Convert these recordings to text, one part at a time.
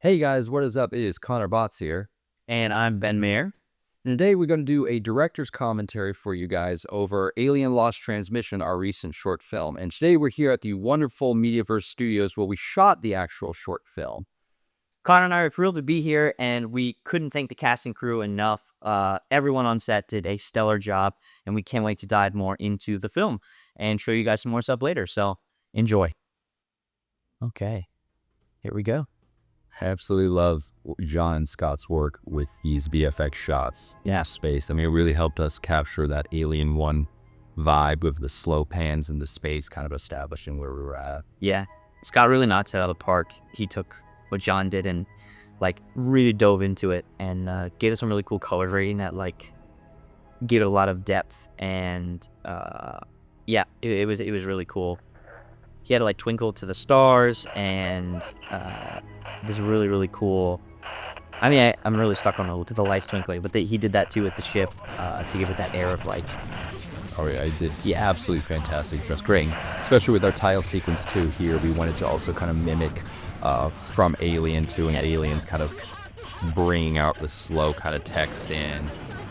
Hey guys, what is up? It is Connor Botts here. And I'm Ben Mayer. And today we're going to do a director's commentary for you guys over Alien Lost Transmission, our recent short film. And today we're here at the wonderful Mediaverse Studios where we shot the actual short film. Connor and I are thrilled to be here, and we couldn't thank the cast and crew enough. Everyone on set did a stellar job, and we can't wait to dive more into the film and show you guys some more stuff later. So enjoy. Okay, here we go. I absolutely love John and Scott's work with these VFX shots. Yeah. Space. I mean, it really helped us capture that Alien 1 vibe with the slow pans in the space, kind of establishing where we were at. Yeah. Scott really knocked it out of the park. He took what John did and really dove into it and gave us some really cool color grading that gave it a lot of depth, and yeah, it was really cool. He had to twinkle to the stars, and this really cool. I mean, I'm really stuck on the lights twinkling, but he did that too with the ship to give it that air of Oh yeah, I did. Yeah, absolutely fantastic. Just great, especially with our tile sequence too. Here, we wanted to also kind of mimic from Alien to an Aliens, kind of bringing out the slow kind of text in,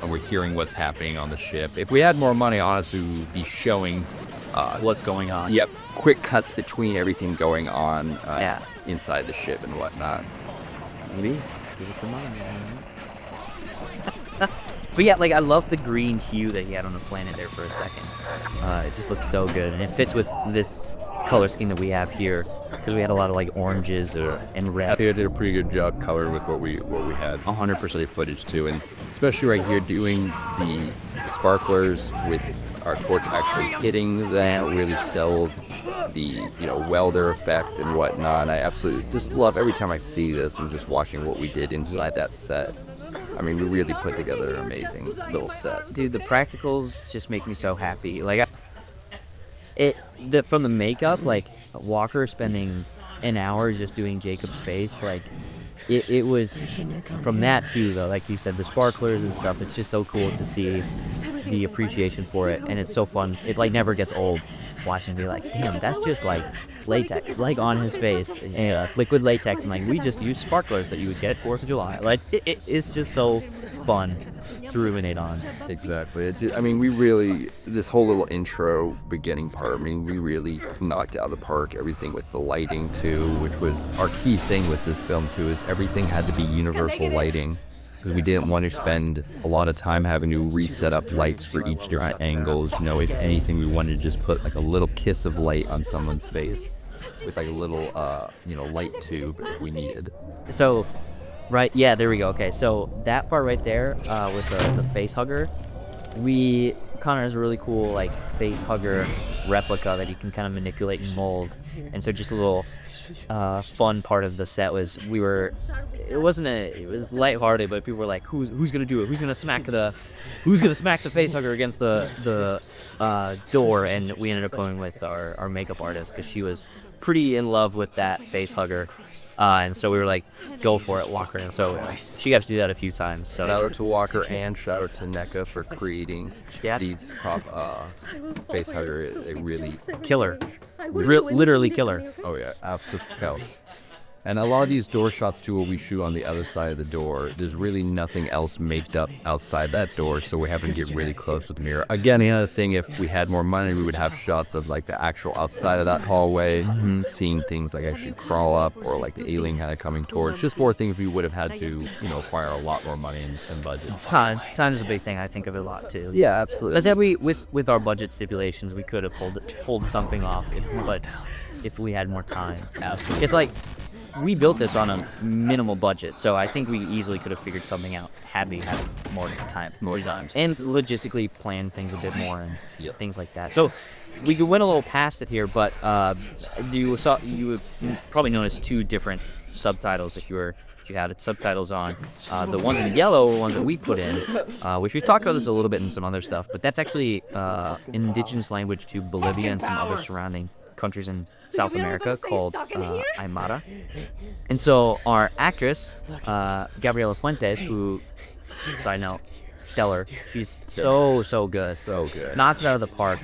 and we're hearing what's happening on the ship. If we had more money, honestly, we would be showing what's going on. Yep, quick cuts between everything going on inside the ship and whatnot. Maybe give us some money. But yeah, I love the green hue that he had on the planet there for a second. It just looked so good, and it fits with this color scheme that we have here because we had a lot of oranges and red. They did a pretty good job coloring with what we had. 100% of footage too, and especially right here doing the sparklers with our torch actually hitting that really sold the welder effect and whatnot. I absolutely just love every time I see this and just watching what we did inside that set. I mean, we really put together an amazing little set. Dude, the practicals just make me so happy. From the makeup, Walker spending an hour just doing Jacob's face, it was from that too, though. Like you said, the sparklers and stuff. It's just so cool to see the appreciation for it, and it's so fun. It never gets old watching me damn, that's just latex on his face, liquid latex, and we just use sparklers that you would get at 4th of July. It's just so fun to ruminate on. Exactly. I mean, we really, this whole little intro beginning part, I mean, we really knocked out of the park everything with the lighting too, which was our key thing with this film too, is everything had to be universal lighting. Because we didn't want to spend a lot of time having to reset up lights for each different angles. If anything, we wanted to just put a little kiss of light on someone's face with a little, light tube if we needed. So, right, yeah, there we go. Okay, so that part right there with the face hugger, Connor has a really cool face hugger replica that you can kind of manipulate and mold. And so just a little fun part of the set was it was lighthearted, but people were like, who's gonna do it? Who's gonna smack the face hugger against the door? And we ended up going with our makeup artist because she was pretty in love with that face hugger. And so we were like, go for it, Walker. And so she got to do that a few times. So shout out to Walker and shout out to NECA for creating these prop face hugger. They really killer. Literally killer. Oh yeah, absolutely. And a lot of these door shots too, where we shoot on the other side of the door, there's really nothing else made up outside that door, so we have to get really close with the mirror. Again, the other thing, if we had more money, we would have shots of the actual outside of that hallway, seeing things actually crawl up, or the alien kind of coming towards. Just more things we would have had to, acquire a lot more money and budget. Time is a big thing. I think of it a lot too. Yeah, absolutely. But then with our budget stipulations, we could have pulled something off if we had more time. Absolutely. It's we built this on a minimal budget, so I think we easily could have figured something out had we had more times, and logistically planned things a bit more and things like that. So we went a little past it here, but you would probably notice two different subtitles if you had subtitles on. The ones in yellow were ones that we put in, which we've talked about this a little bit in some other stuff, but that's actually indigenous language to Bolivia and some other surrounding countries in South America called Aymara. And so our actress, Gabriela Fuentes, who, side note, stellar. She's so good. So good. Knocks it out of the park.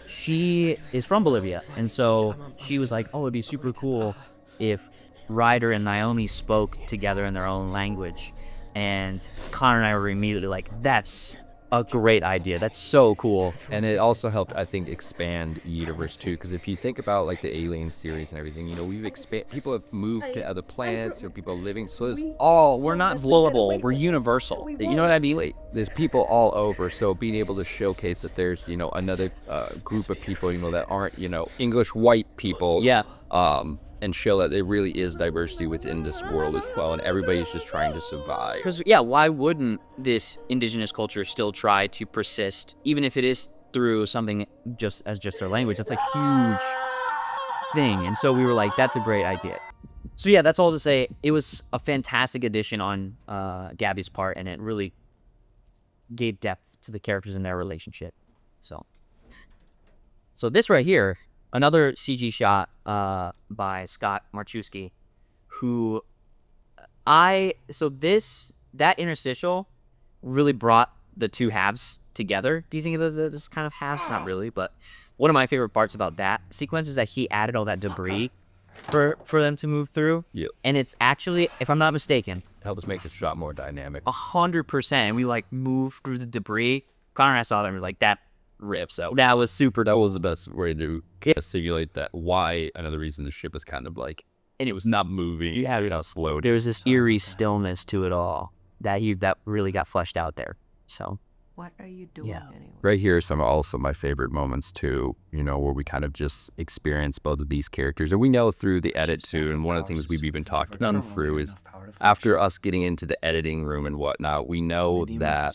She is from Bolivia, and so she was like, oh, it'd be super cool if Ryder and Naomi spoke together in their own language, and Connor and I were immediately like, that's a great idea. That's so cool. And it also helped, I think, expand the universe too. Because if you think about like the Alien series and everything, you know, we've people have moved to other planets, or people living. So there's We're not global. We're universal. You know what I mean? there's people all over. So being able to showcase that there's, you know, another group of people, you know, that aren't, you know, English white people. Yeah. And show that there really is diversity within this world as well, and everybody's just trying to survive. Because, yeah, why wouldn't this indigenous culture still try to persist, even if it is through something just their language? That's a huge thing. And so we were like, that's a great idea. So, yeah, that's all to say. It was a fantastic addition on Gabby's part, and it really gave depth to the characters in their relationship. So this right here, another CG shot by Scott Marchewski, who that interstitial really brought the two halves together. Do you think of this kind of halves? Not really, but one of my favorite parts about that sequence is that he added all that debris for them to move through. Yeah. And it's actually, if I'm not mistaken, Helps make the shot more dynamic. 100%. And we like move through the debris. Connor and I saw that and we were like, that rips. So that was super dope. That was the best way to simulate that. Why another reason the ship was kind of like, and it was not moving. You had it slowed. There was this eerie stillness to it all that really got fleshed out there. So what are you doing anyway? Right here are some also my favorite moments too, you know, where we kind of just experience both of these characters. And we know through the edit too, and one of the things we've even talked done through is after us getting into the editing room and whatnot, we know that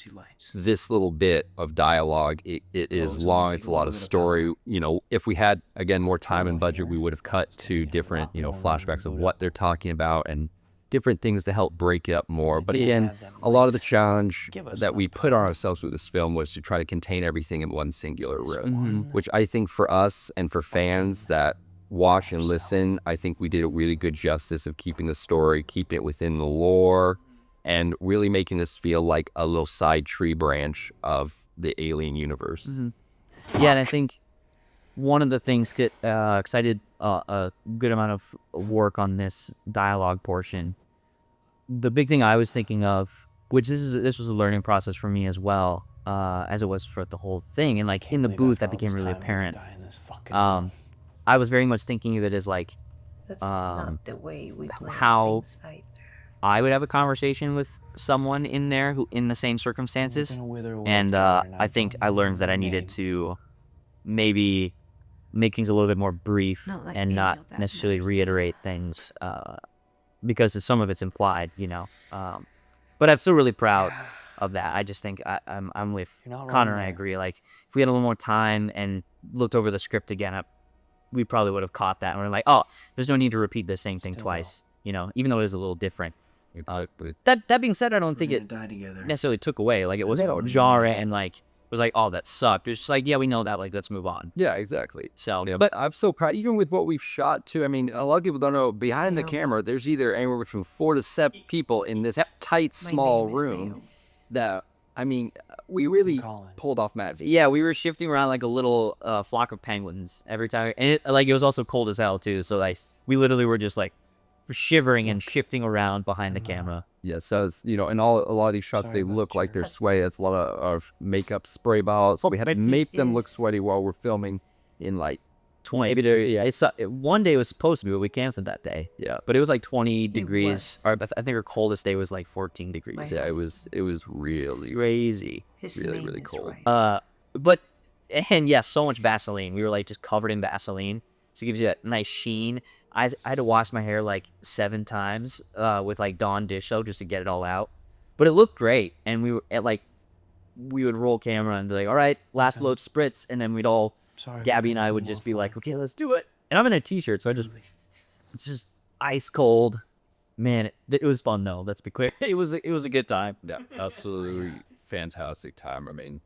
this little bit of dialogue, it is long, it's a lot of story. You know, if we had, again, more time and budget, we would have cut to different, you know, flashbacks of what they're talking about and different things to help break it up more. But again, a lot of the challenge that we put on ourselves with this film was to try to contain everything in one singular room, which I think for us and for fans that watch and listen, I think we did a really good justice of keeping the story, keeping it within the lore, and really making this feel like a little side tree branch of the Alien universe. Yeah, and I think one of the things that, because I did a good amount of work on this dialogue portion, the big thing I was thinking of, which this was a learning process for me as well, as it was for the whole thing, and like in the booth that became really apparent. I was very much thinking of it as like That's not the way we play how things either. I would have a conversation with someone in there who in the same circumstances, and I think I learned that I needed to maybe make things a little bit more brief Not like and any not of that necessarily matters. reiterate things because some of it's implied, you know. But I'm still really proud of that. I just think I'm with Connor and I agree. Like if we had a little more time and looked over the script again, we probably would have caught that. And we're like, oh, there's no need to repeat the same thing twice, you know, even though it is a little different. That being said, I don't think it necessarily took away. Like it was jarring and like was like, oh, that sucked. It was just like, yeah, we know that. Like, let's move on. Yeah, exactly. So, Yeah, but I'm so proud, even with what we've shot too. I mean, a lot of people don't know, behind the camera, there's either anywhere from 4 to 7 people in this tight, small name is room. Naomi. That, I mean, we really pulled off Matt V. yeah, we were shifting around like a little flock of penguins every time. And it was also cold as hell too. So like, we literally were just like shivering and shifting around behind the camera. Yeah, so it's, you know, in a lot of these shots, they look like they're sweaty. It's a lot of makeup spray bottles. So we had to make them look sweaty while we're filming in like 20. One day was supposed to be, but we canceled that day. Yeah. But it was like 20 degrees. was. Or I think our coldest day was like 14 degrees. Yeah, it was really Crazy. His really, name really is cold. right. But and yeah, so much Vaseline. We were like just covered in Vaseline, so it gives you that nice sheen. I had to wash my hair like 7 times with like Dawn dish soap just to get it all out, but it looked great. And we were at like we would roll camera and be like, all right, last load spritz, and then we'd all Gabby and I would just be like, okay, let's do it. And I'm in a t-shirt, so it's just ice cold. Man, it was fun though. Let's be clear, it was a good time. Yeah, absolutely fantastic time. I mean,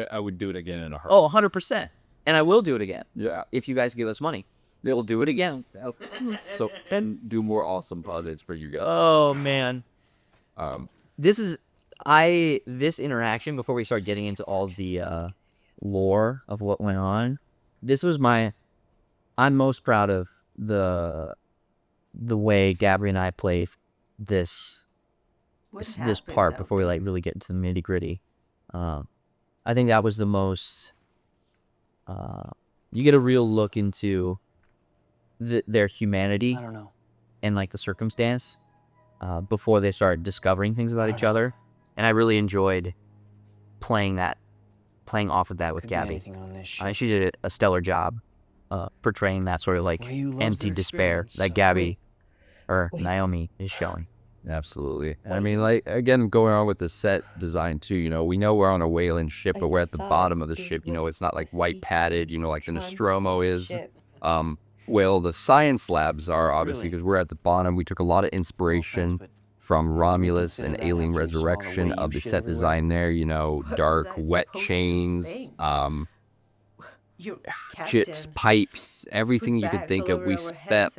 I would do it again in a heartbeat. Oh, 100%. And I will do it again. Yeah. If you guys give us money, we'll do it again. So, and do more awesome projects for you guys. Oh, man. This This interaction, before we start getting into all the lore of what went on, this was I'm most proud of the the way Gabby and I play this part before we like really get into the nitty gritty. I think that was the most. You get a real look into their humanity. I don't know. And like the circumstance before they start discovering things about each other, and I really enjoyed playing off of that with Gabby. She did a stellar job portraying that sort of like empty despair that Gabby or Naomi is showing. Absolutely. I mean, like, again, going on with the set design too, you know, we know we're on a whaling ship, but we're at the bottom of the ship, you know, it's not like white padded, you know, like the Nostromo is. Well, the science labs are, obviously, because we're at the bottom. We took a lot of inspiration from Romulus and Alien Resurrection of the set design there, you know, dark, wet chains, chips, pipes, everything you could think of. We spent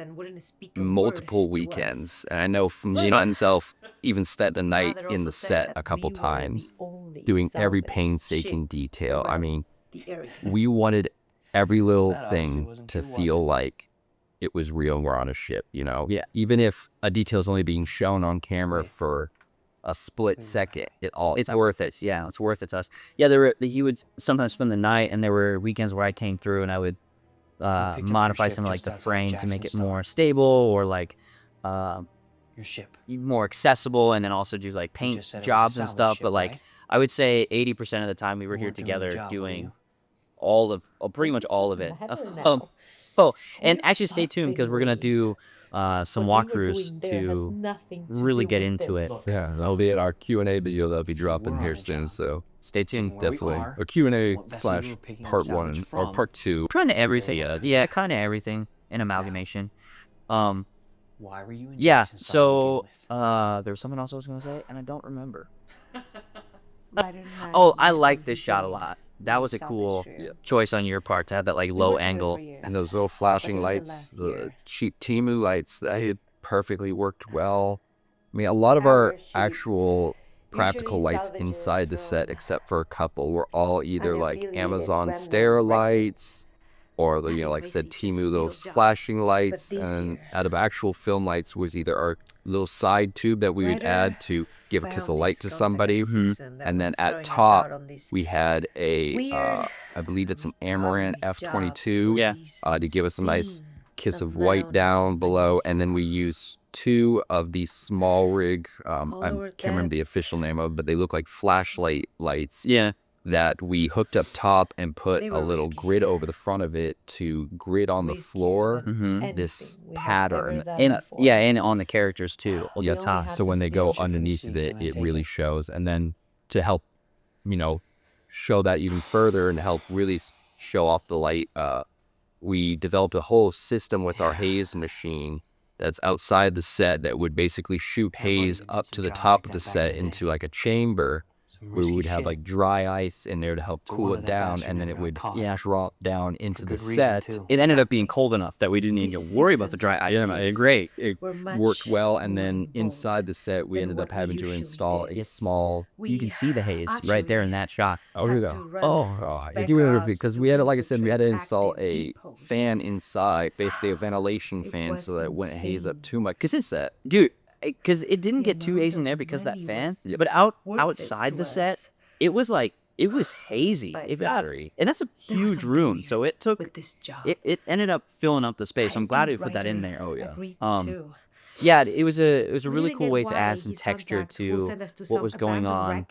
multiple weekends, and I know from Gino himself even spent the night in the set a couple times, doing every painstaking detail. I mean, we wanted every little thing to feel like it was real and we're on a ship, you know? Yeah. Even if a detail is only being shown on camera for a split second, it's worth it. Yeah, it's worth it to us. Yeah, he would sometimes spend the night, and there were weekends where I came through and I would modify some of like the frame to make it more stable or like your ship more accessible, and then also do like paint jobs and stuff. But like I would say 80% of the time we were here together doing pretty much all of it. And actually stay tuned because we're gonna do some walkthroughs to really get into it. Yeah, that'll be at our Q&A video that'll be dropping here soon, so stay tuned. Definitely. A Q&A slash part 1 or part 2. Kind of everything. Yeah, kind of everything. An amalgamation. Why were you in yeah, so there was something else I was gonna say, and I don't remember. Oh, I like this shot a lot. That was a cool choice on your part to have that like low angle. And those little flashing lights, the cheap Temu lights, that perfectly worked well. I mean, a lot of our actual practical lights inside the set, except for a couple, were all either like Amazon Stera lights or, you know, like I said, Temu, those flashing lights. And out of actual film lights was either our little side tube that we would add to give a kiss of light to somebody. And then at top, we had I believe it's an Amaranth F22 to give us a nice kiss of white down below. And then we use 2 of these small rig, I can't remember the official name of, but they look like flashlight lights. Yeah. That we hooked up top and put a little grid over the front of it to grid on the floor this pattern. And on the characters too. So when they go underneath it, it really shows. And then to help, you know, show that even further and help really show off the light, we developed a whole system with our haze machine that's outside the set that would basically shoot haze up to the top of the set into like a chamber. We would have like dry ice in there to help cool it down, and then it would drop down into the set. It ended up being cold enough that we didn't need to worry about the dry ice. Yeah, great. It worked well, and then inside the set, we ended up having to install a small... You can see the haze right there in that shot. Oh, here we go. Because we had, like I said, we had to install a fan inside, basically a ventilation fan, so that it wouldn't haze up too much. Because it's set. Dude, because it didn't get too hazy in there because of that fan, but outside the set, it was hazy. And that's a huge room, so it ended up filling up the space. I'm glad we put that in there. Oh yeah. Yeah, it was a really cool way to add some texture to what was going on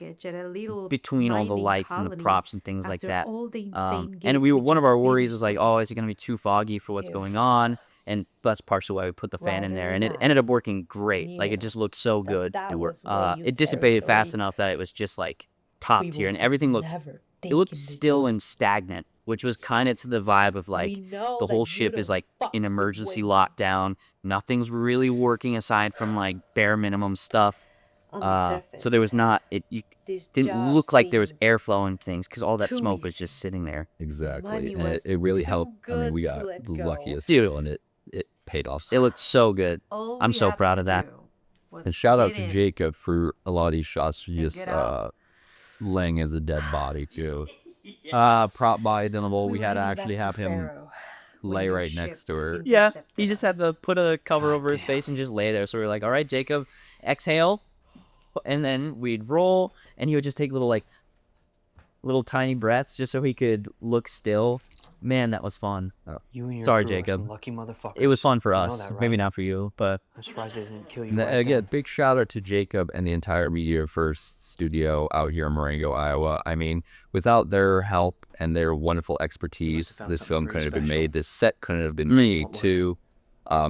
between all the lights and the props and things like that. And one of our worries was like, oh, is it going to be too foggy for what's going on? And that's partially why we put the fan in there, and it ended up working great. Like, it just looked so good. It dissipated fast enough that it was just like top tier, and everything looked still and stagnant, which was kind of to the vibe of like the whole ship is like in emergency lockdown. Nothing's really working aside from like bare minimum stuff. So there was it didn't look like there was airflow and things because all that smoke was just sitting there. Exactly, and it really helped. I mean, we got the luckiest deal, and it paid off. It looked so good. I'm so proud of that. And shout out to Jacob for a lot of these shots just laying as a dead body too. Prop by Dinable, we had to actually have him lay your right ship next to her. Yeah, intercepted he just had to us. put a cover over his damn. face and just lay there. So we were like, all right, Jacob, exhale. And then we'd roll, and he would just take little tiny breaths just so he could look still. Man, that was fun. You and your Sorry, crew are Jacob. some lucky motherfuckers. It was fun for You know us. that, Maybe right? not for you, but I'm surprised they didn't kill you And right again, then. big shout out to Jacob and the entire Mediaverse studio out here in Marengo, Iowa. I mean, without their help and their wonderful expertise, found this something film pretty couldn't have been special. made. This set couldn't have been made What was too.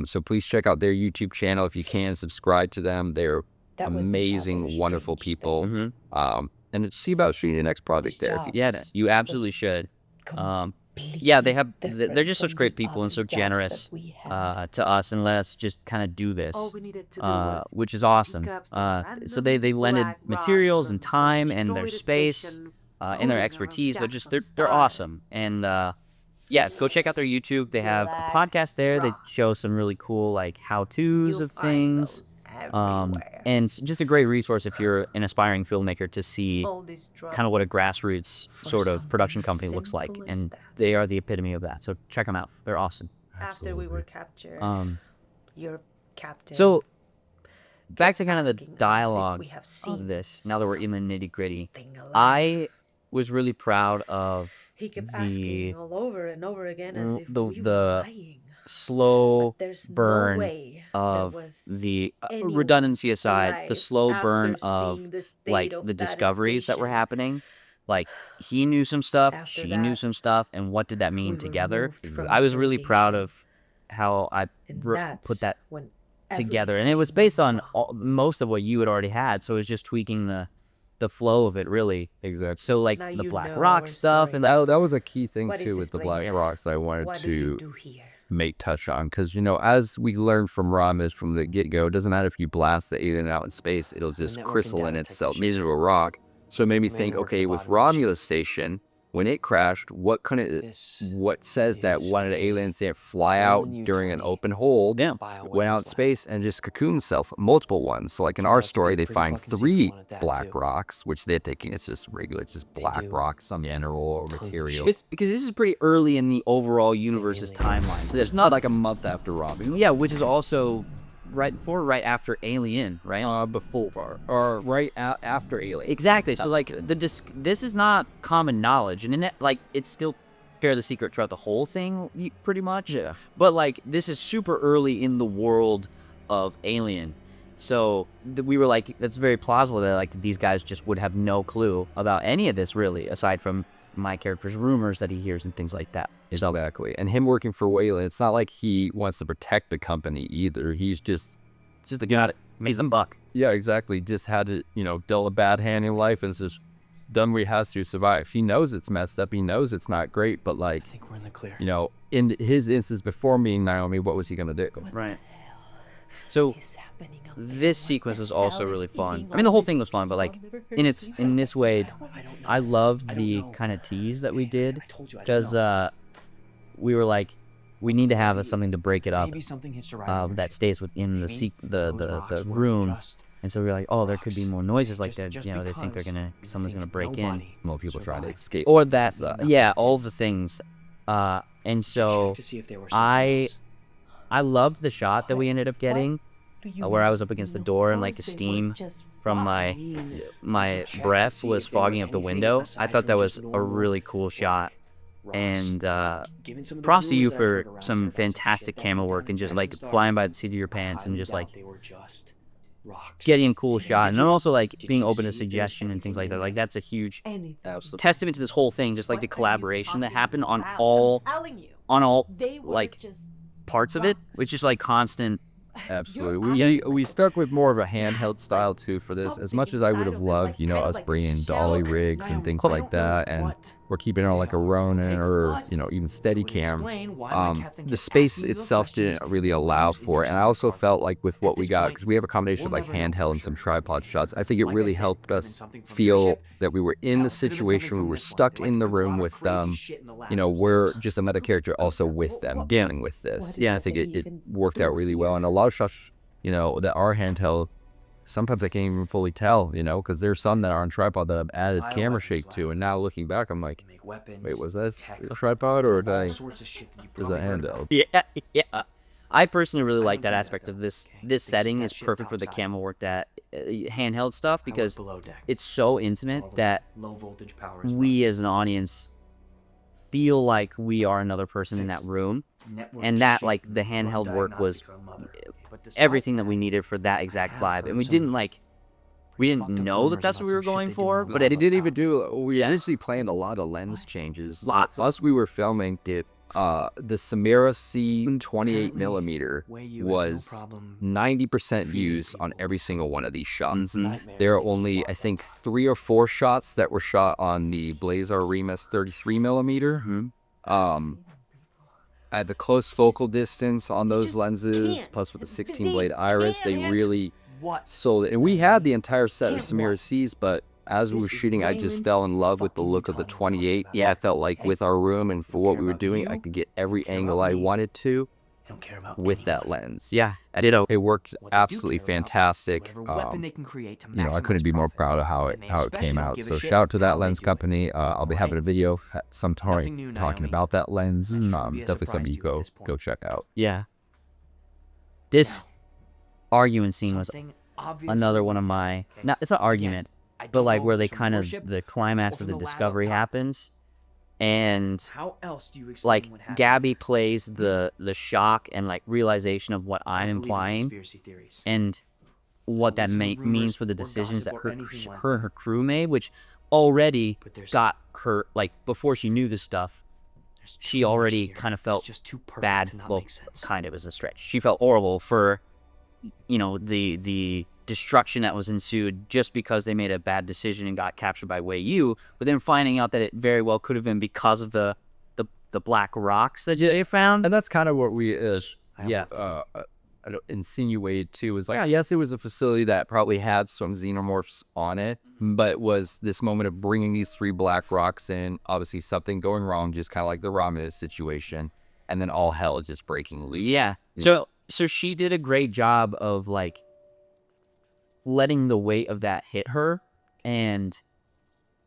So please check out their YouTube channel if you can. Subscribe to them. They're That was the amazing, other wonderful strange people. thing. And see about shooting the next project there. If you, yes, you absolutely should. Completely Yeah, they're just such different great from people and the so other jobs generous that we had. to us and let us just kind of do this, All we needed to do was which is awesome. pick up some So random they lended black materials rocks and from time some and their destroyed space station and their floating around expertise. They're Jackson's they're star. awesome. And yeah, go check out their YouTube. They have a podcast there that shows some really cool like how-tos You'll of find things. those everywhere. And just a great resource if you're an aspiring filmmaker to see All this kind of trouble what a grassroots for sort of something production as company looks like, simple as and that. they are the epitome of that. So check them out; they're awesome. After we were captured, your captain. So back to kept kind of the asking us if dialogue we have seen of this. Now that we're in the nitty gritty, something alive. I was really proud of He kept the asking all over and over again as if the- we were the lying. slow But there's burn no way of there was the anyone redundancy aside, the alive slow burn after of seeing the state like of the that discoveries that were station. happening. Like he knew some stuff, After she knew that, some stuff, and what did that mean we were together? moved from I was really proud interrogation. of how I And put that's that when together, and it was everything based on went wrong. most of what you had already had, so it was just tweaking the flow of it, really. Exactly. So like Now the you Black know Rock our stuff story. and That was a key thing What is too this with the Black place? Rocks I wanted What do you to do here? make touch on, because as we learned from Romulus from the get-go, it doesn't matter if you blast the alien out in space, it'll just networking crystalline data itself, technician. miserable rock. So it made me Maybe think, work at okay, the with bottom of the ship. Romulus station, when it crashed, what says that is one of the a aliens didn't fly more out than you during tell an me. open hole, Yeah. went out in space and just cocooned itself, multiple ones. So like in Turns our out to be story, a they pretty find fucking secret 3 one at that, black too. rocks, which they're thinking it's just regular, just black do rocks, some mineral or tons of material. shit. because this is pretty early in the overall universe's Alien. timeline. So there's Not not like a month after Romulus. yeah, which is also right after Alien, right? Before or right after Alien. Exactly. So like this is not common knowledge, and it's still fairly secret throughout the whole thing, pretty much. Yeah. But like this is super early in the world of Alien, so we were like, that's very plausible that like these guys just would have no clue about any of this really, aside from my character's rumors that he hears and things like that. Exactly. And him working for Wayland, it's not like he wants to protect the company either. He's just It's just like, made some buck. yeah, exactly. Just had to, dealt a bad hand in life and it's just done what he has to survive. He knows it's messed up. He knows it's not great, but like, I think we're in the clear. in his instance before meeting Naomi, what was he gonna do? Right. So Is happening out this there? What sequence the was also hell really is fun. eating I mean, the all whole this thing was fun, but like people? I've never heard in of in this way, I don't know. I loved I the don't know. kind of tease that we did I told you I don't because know. we were like, we need to have something to break it up Maybe something hits a ride on your that ship. stays within the Maybe the those rocks the weren't room. just And so we were like, oh, there could be rocks. more noises like that. Just They think because someone's you gonna think break in, nobody More people trying to survived. escape. or that. Nothing Yeah, did. all the things. And Check so to see if there were I something else. I loved the shot that we ended up getting, where I was up against the door and like the steam from my Check to breath see was if there were fogging up the anything window. I aside thought from that just was a normal really cool shot. rocks. And Given some of the props to rumors you that I've for heard around here some about some fantastic shit that camera went work down and in just like Jackson Star, flying by the seat of your I pants and highly just doubt like they were just rocks. getting a cool shot, and Did then you- also like did being you open to see if there was suggestion and things like anything that. in Like there? that's a huge Anything. testament to this whole thing, just like the What are you collaboration that talking happened on about? all I'm telling you, on all they were like just parts of it, rocks. which is like constant. Absolutely. We stuck with more of a handheld style too for this. As much as I would have loved, us bringing dolly rigs and things like that, and we're keeping it on like a Ronin or even Steadicam. The space itself didn't really allow for it, and I also felt like with what we got, because we have a combination of like handheld and some tripod shots, I think it really helped us feel that we were in the situation, we were stuck in the room with them. We're just another character also with them dealing with this. What Yeah, I is think it it even worked out really well, and a lot of shots, that are handheld, sometimes I can't even fully tell, you know, because there's some that are on tripod that I've added camera shake to, and now looking back, I'm like, wait, was that a tripod or did I? Is that handheld? Yeah, yeah. I personally really like that aspect of this. This setting is perfect for the camera work, that handheld stuff, because it's so intimate that we as an audience feel like we are another person in that room, and that like the handheld work was everything that we needed for that exact vibe, and we didn't know that that's what we were going for, but They didn't even do. We actually planned a lot of lens changes. Lots. Plus, we were filming. The Samira C 28mm was 90% used on every single one of these shots. There are only, I think, 3 or 4 shots that were shot on the Blazar Remus 33mm. At the close focal distance on those lenses, plus with the 16 blade iris, they really sold it. And we had the entire set of Samira C's, but as we were shooting, I just fell in love with the look of the 28. Yeah, I felt like with our room and for what we were doing, I could get every angle I wanted to with that lens. yeah, I did. It worked absolutely fantastic. You know, I couldn't be more proud of how it came out. So shout out to that lens company. I'll be having a video sometime talking about that lens. Definitely something you go check out. Yeah. This arguing scene was another one of my. Not it's an argument, but like where they kind of the climax of the discovery happens, and How else do you explain like what happened? Gabby plays the shock and like realization of what I'm implying, Conspiracy theories. and what that Listen to means rumors for the or decisions that gossip or anything like her crew made, which already But there's- got her, like before she knew this stuff, There's too she much already here. kind of It's felt just too perfect bad. to not Well, make sense. kind of as a stretch. She felt horrible for, you know, the destruction that was ensued just because they made a bad decision and got captured by Wei Yu, but then finding out that it very well could have been because of the black rocks that they found. And that's kind of what we Yeah. insinuated too, is like, yes, it was a facility that probably had some xenomorphs on it, but was this moment of bringing these 3 black rocks in, obviously something going wrong, just kind of like the Romulus situation, and then all hell just breaking loose. Yeah. So she did a great job of like letting the weight of that hit her and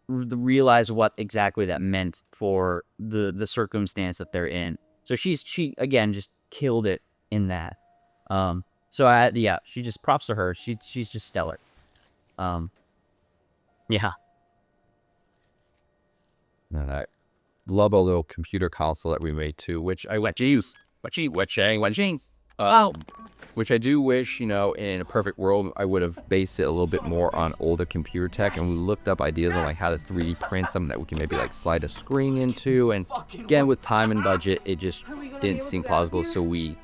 realize what exactly that meant for the circumstance that they're in. So she again just killed it in that. So she just props to her. She's just stellar. Yeah. And I love a little computer console that we made too, which I which I do wish, you know, in a perfect world, I would have based it a little bit more on older computer tech, and we looked up ideas on like how to 3D print something that we can maybe like slide a screen into, and again, with time and budget, it just didn't seem plausible. So we,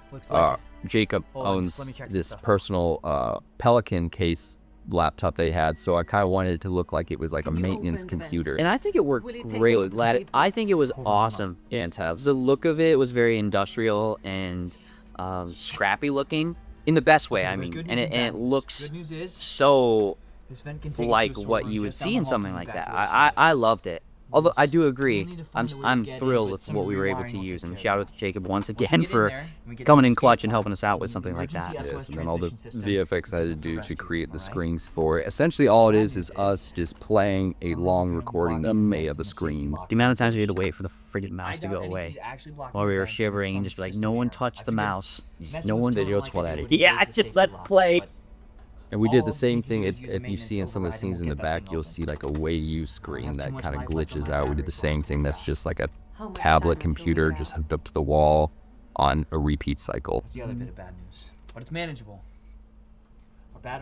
Jacob owns this personal Pelican case laptop they had, so I kind of wanted it to look like it was like a maintenance computer. And I think it worked great. I think it was awesome. Yeah, the look of it was very industrial and scrappy looking in the best way. I mean, and it looks so like what you would see in something like that. I loved it. Although I do agree, I'm thrilled with what we were able to use. And shout out to Jacob once again for coming in clutch and helping us out with something like that. Yes, and then all the VFX I had to do to create the screens for it. Essentially, all it is us just playing a long recording of the screen. The amount of times we had to wait for the freaking mouse to go away while we were shivering and just be like, no one touch the mouse. No one did it. Yeah, just let play. And we did the same thing. If you see in some of the scenes in the back, you'll see like a Wei Yu screen that kind of glitches out. We did the same thing. That's just like a tablet computer just hooked up to the wall on a repeat cycle. That's the other bit of bad news, but it's manageable.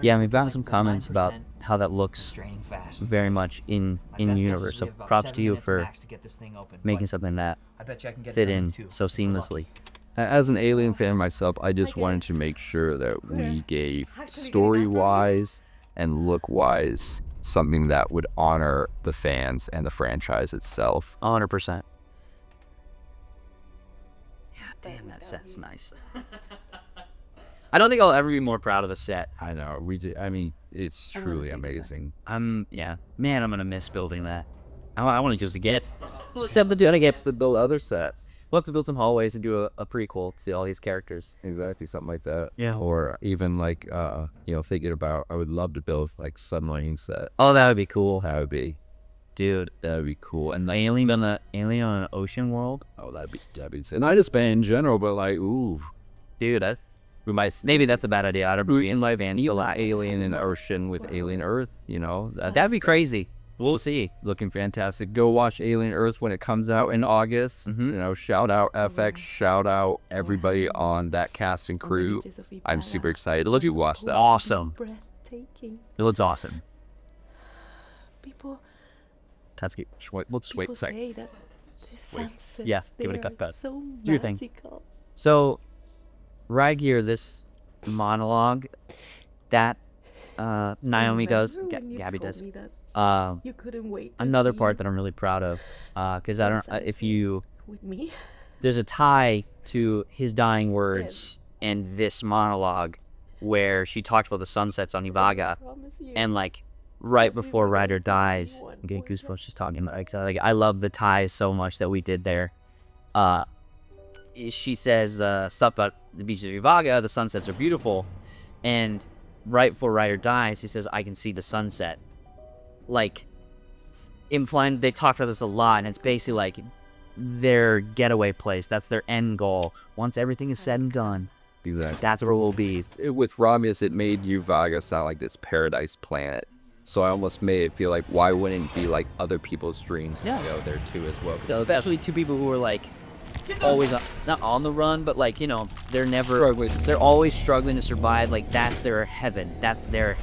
Yeah, we've gotten some comments about how that looks Draining fast. very much in universe. So props to you for making something that fit in so seamlessly. As an Alien fan myself, I just wanted to make sure that we gave story-wise and look-wise something that would honor the fans and the franchise itself. 100%. Yeah, damn, that set's nice. I don't think I'll ever be more proud of the set. I know, I mean, it's truly amazing. Yeah, man, I'm gonna miss building that. I want to just get, except to get To build other sets. We'll have to build some hallways and do a prequel to all these characters. Exactly, something like that. Yeah. Or even like, thinking about, I would love to build like submarine set. Oh, that would be cool, That would be, dude. that would be cool. And Alien on an ocean world, oh, that'd be insane. Not just in general, but like, ooh, dude. Maybe that's a bad idea. I'd be in live and alien in the ocean with alien Earth. that'd be crazy. We'll see. Looking fantastic. Go watch Alien Earth when it comes out in August. Shout out FX, shout out everybody on that cast and crew. I'm super excited to let you watch that. Awesome. Breathtaking. It looks awesome. People Let's wait a sec. say that the sunsets Yeah, give it a there cut. are so Do your thing. magical. So, right here, this monologue that Naomi does, Remember when you Gabby told does. me that Um, you couldn't wait to another see part that I'm really proud of, because I don't. If you with me. there's a tie to his dying words and this monologue, where she talked about the sunsets on Ivaga, Promise you. and like right before were Ryder going to see dies, one I'm getting more goosebumps just talking about it. 'Cause I love the ties so much that we did there. She says stuff about the beaches of Ivaga, the sunsets are beautiful, and right before Ryder dies, he says, "I can see the sunset." Like, implying they talk about this a lot, and it's basically like their getaway place. That's their end goal. Once everything is said and done, Exactly. that's where we'll be. With Romulus, it made Uvaga sound like this paradise planet. So I almost made it feel like, why wouldn't it be like other people's dreams to go there too as well? Especially two people who are like always not on the run, but like, they're never they're always struggling to survive. Like, that's their heaven. That's their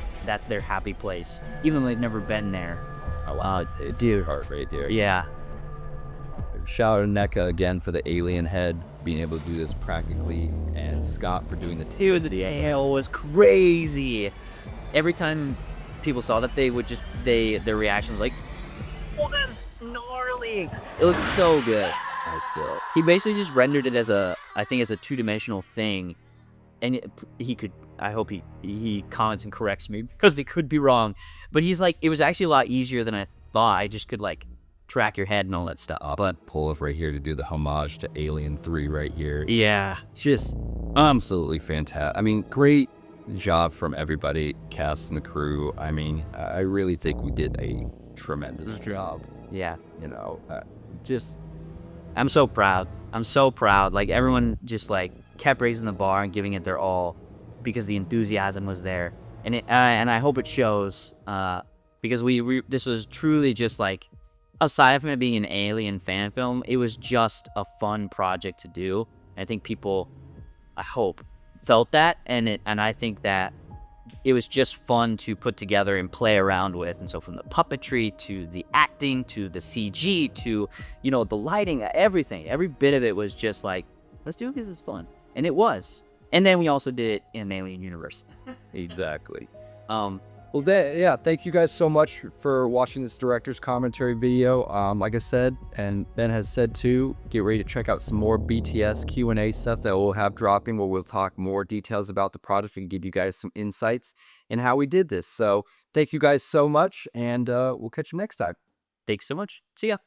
happy place, even though they've never been there. Dude, Heart right there. yeah. Shout out to NECA again for the alien head, being able to do this practically, and Scott for doing the Dude, the DAL was crazy. Every time people saw that, they would their reaction was like, "Oh, that's gnarly." It looks so good. He basically just rendered it as a two-dimensional thing, and I hope he comments and corrects me because they could be wrong, but he's like, it was actually a lot easier than I thought. I just could like track your head and all that stuff. But pull up right here to do the homage to Alien 3 right here. Yeah, Just absolutely fantastic. I mean, great job from everybody, cast and the crew. I mean, I really think we did a tremendous job. yeah. Just I'm so proud. Like, everyone just like kept raising the bar and giving it their all because the enthusiasm was there, and and I hope it shows. Because this was truly just like, aside from it being an Alien fan film, it was just a fun project to do. I think people, I hope, felt that, and I think that it was just fun to put together and play around with. And so from the puppetry to the acting to the CG to the lighting, everything, every bit of it was just like, let's do it because it's fun, and it was. And then we also did it in an alien universe. exactly. Thank you guys so much for watching this director's commentary video. Like I said, and Ben has said too, get ready to check out some more BTS Q&A stuff that we'll have dropping, where we'll talk more details about the product and give you guys some insights in how we did this. So thank you guys so much, and we'll catch you next time. Thanks so much. See ya.